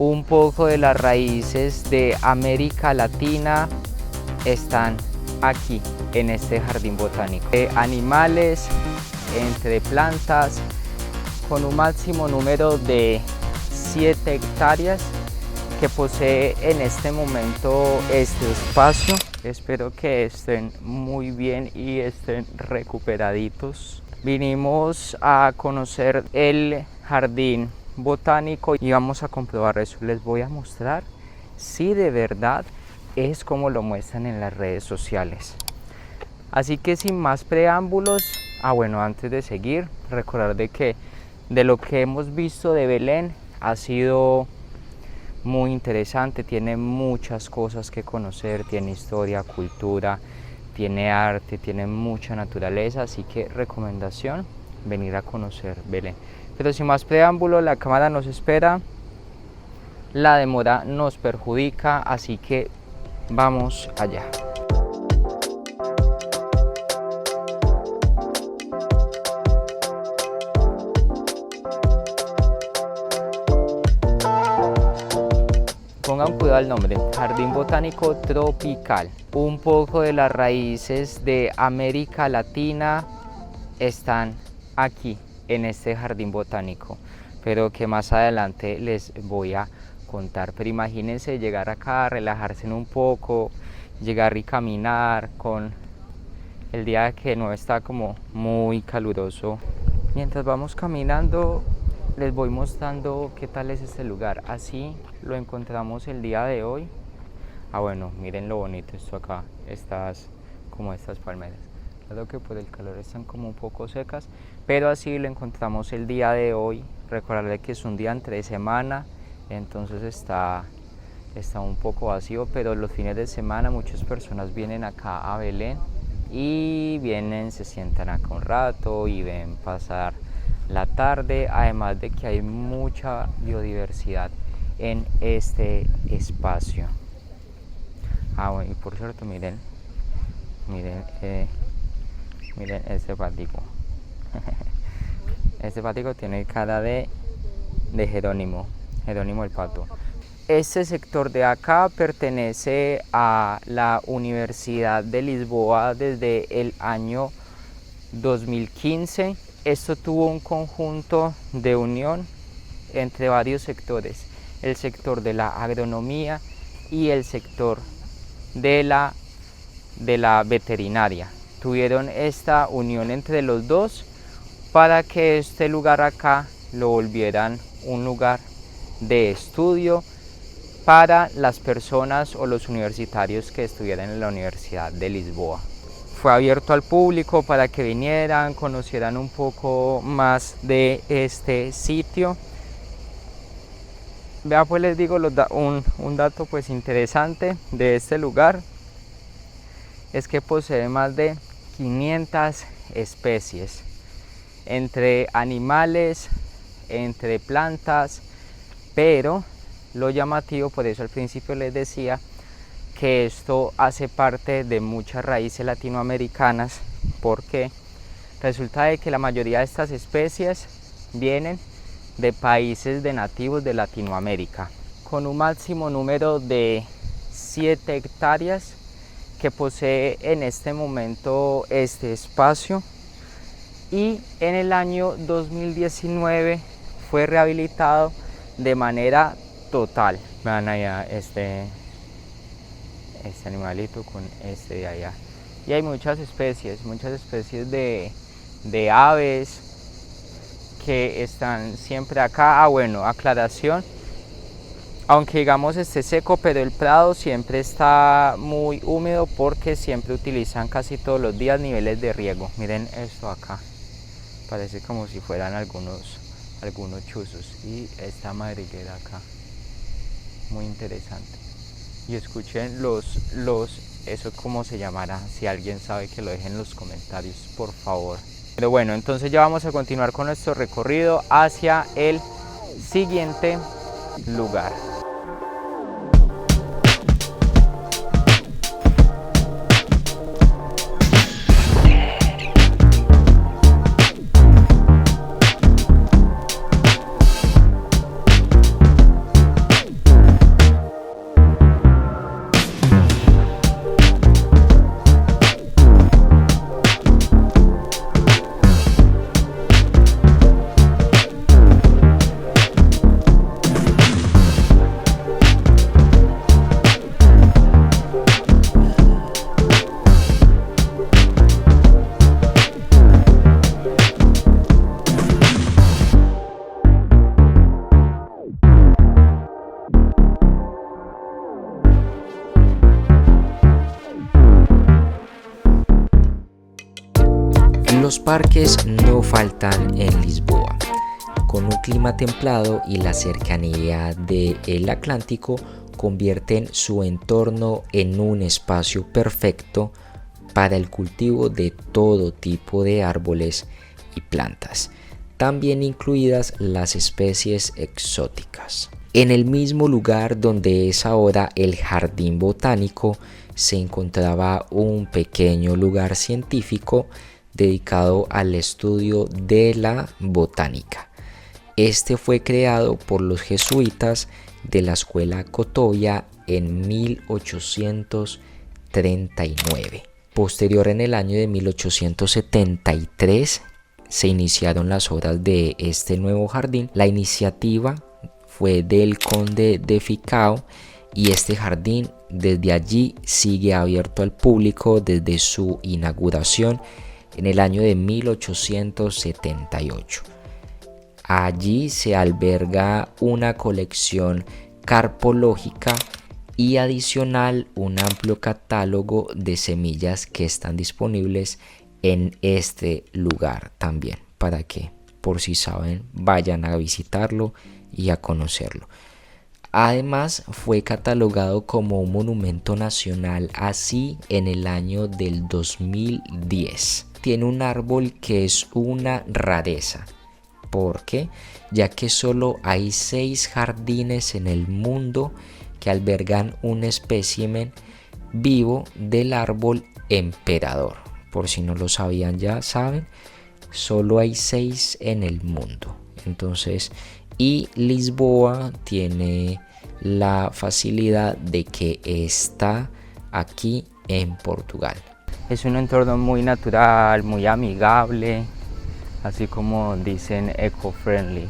un poco de las raíces de América Latina están aquí en este jardín botánico. Animales, entre plantas, con un máximo número de 7 hectáreas que posee en este momento este espacio. Espero que estén muy bien y estén recuperaditos. Vinimos a conocer el jardín botánico y vamos a comprobar eso. Les voy a mostrar si de verdad es como lo muestran en las redes sociales. Así que sin más preámbulos, bueno, antes de seguir, recordar de lo que hemos visto de Belén ha sido muy interesante, tiene muchas cosas que conocer, tiene historia, cultura, tiene arte, tiene mucha naturaleza, así que recomendación, venir a conocer Belén. Pero sin más preámbulo, la cámara nos espera, la demora nos perjudica, así que vamos allá. Pongan cuidado al nombre, Jardín Botánico Tropical. Un poco de las raíces de América Latina están aquí en este jardín botánico, pero que más adelante les voy a contar. Pero imagínense llegar acá, relajarse un poco, llegar y caminar con el día que no está como muy caluroso. Mientras vamos caminando, les voy mostrando qué tal es este lugar. Así lo encontramos el día de hoy. Bueno, miren lo bonito esto acá, estas palmeras. Claro que por el calor están como un poco secas, pero así lo encontramos el día de hoy. Recordarles que es un día entre semana, entonces está un poco vacío, pero los fines de semana muchas personas vienen acá a Belén y se sientan acá un rato y ven pasar la tarde, además de que hay mucha biodiversidad en este espacio. Bueno, y por cierto, miren este patico. Este patico tiene cara de Jerónimo el pato. Este sector de acá pertenece a la Universidad de Lisboa desde el año 2015. Esto tuvo un conjunto de unión entre varios sectores, el sector de la agronomía y el sector de la veterinaria. Tuvieron esta unión entre los dos para que este lugar acá lo volvieran un lugar de estudio para las personas o los universitarios que estuvieran en la Universidad de Lisboa. Fue abierto al público para que vinieran, conocieran un poco más de este sitio. Vea, pues les digo un dato pues interesante de este lugar, es que posee más de 500 especies, entre animales, entre plantas, pero lo llamativo, por eso al principio les decía, que esto hace parte de muchas raíces latinoamericanas, porque resulta de que la mayoría de estas especies vienen de países de nativos de Latinoamérica, con un máximo número de 7 hectáreas que posee en este momento este espacio, y en el año 2019 fue rehabilitado de manera total. Vean allá este animalito con este de allá, y hay muchas especies de aves que están siempre acá. Bueno, aclaración, aunque digamos esté seco, pero el prado siempre está muy húmedo porque siempre utilizan casi todos los días niveles de riego. Miren esto acá, parece como si fueran algunos chuzos, y esta madriguera acá, muy interesante. Y escuchen eso cómo se llamará, si alguien sabe que lo dejen en los comentarios, por favor. Pero bueno, entonces ya vamos a continuar con nuestro recorrido hacia el siguiente lugar. Los parques no faltan en Lisboa. Con un clima templado y la cercanía del Atlántico, convierten su entorno en un espacio perfecto para el cultivo de todo tipo de árboles y plantas, también incluidas las especies exóticas. En el mismo lugar donde es ahora el Jardín Botánico, se encontraba un pequeño lugar científico dedicado al estudio de la botánica. Este fue creado por los jesuitas de la escuela Cotovia en 1839. Posterior, en el año de 1873, se iniciaron las obras de este nuevo jardín. La iniciativa fue del conde de Ficao y este jardín desde allí sigue abierto al público desde su inauguración en el año de 1878. Allí se alberga una colección carpológica y adicional un amplio catálogo de semillas que están disponibles en este lugar también, para que, por si saben, vayan a visitarlo y a conocerlo. Además, fue catalogado como un monumento nacional así en el año del 2010. Tiene un árbol que es una rareza. ¿Por qué? Ya que solo hay 6 jardines en el mundo que albergan un espécimen vivo del árbol emperador. Por si no lo sabían, ya saben, solo hay 6 en el mundo. Entonces, y Lisboa tiene la facilidad de que está aquí en Portugal. Es un entorno muy natural, muy amigable, así como dicen eco-friendly.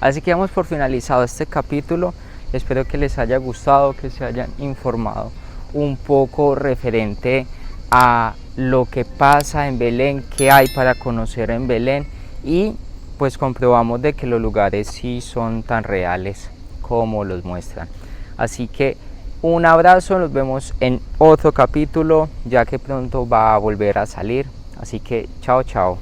Así que damos por finalizado este capítulo. Espero que les haya gustado, que se hayan informado un poco referente a lo que pasa en Belén, qué hay para conocer en Belén, y pues comprobamos de que los lugares sí son tan reales como los muestran. Así que un abrazo, nos vemos en otro capítulo, ya que pronto va a volver a salir. Así que chao, chao.